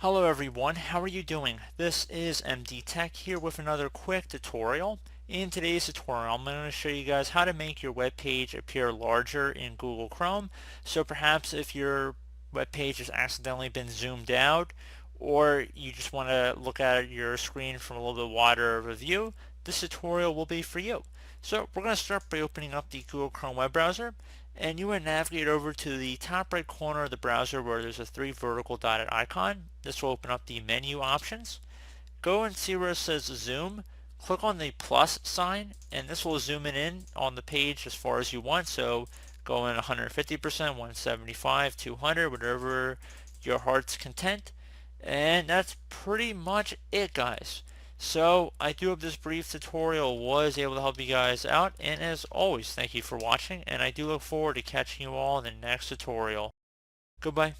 Hello everyone, how are you doing? This is MD Tech here with another quick tutorial. In today's tutorial, I'm going to show you guys how to make your web page appear larger in Google Chrome. So perhaps if your web page has accidentally been zoomed out, or you just want to look at your screen from a little bit wider of a view, this tutorial will be for you. So we're going to start by opening up the Google Chrome web browser, and you want to navigate over to the top right corner of the browser where there's a three vertical dotted icon. This will open up the menu options. Go and see where it says zoom. Click on the plus sign and this will zoom it in on the page as far as you want. So go in 150%, 175, 200, whatever your heart's content. And that's pretty much it, guys. So I do hope this brief tutorial was able to help you guys out, and as always, thank you for watching, and I do look forward to catching you all in the next tutorial. Goodbye.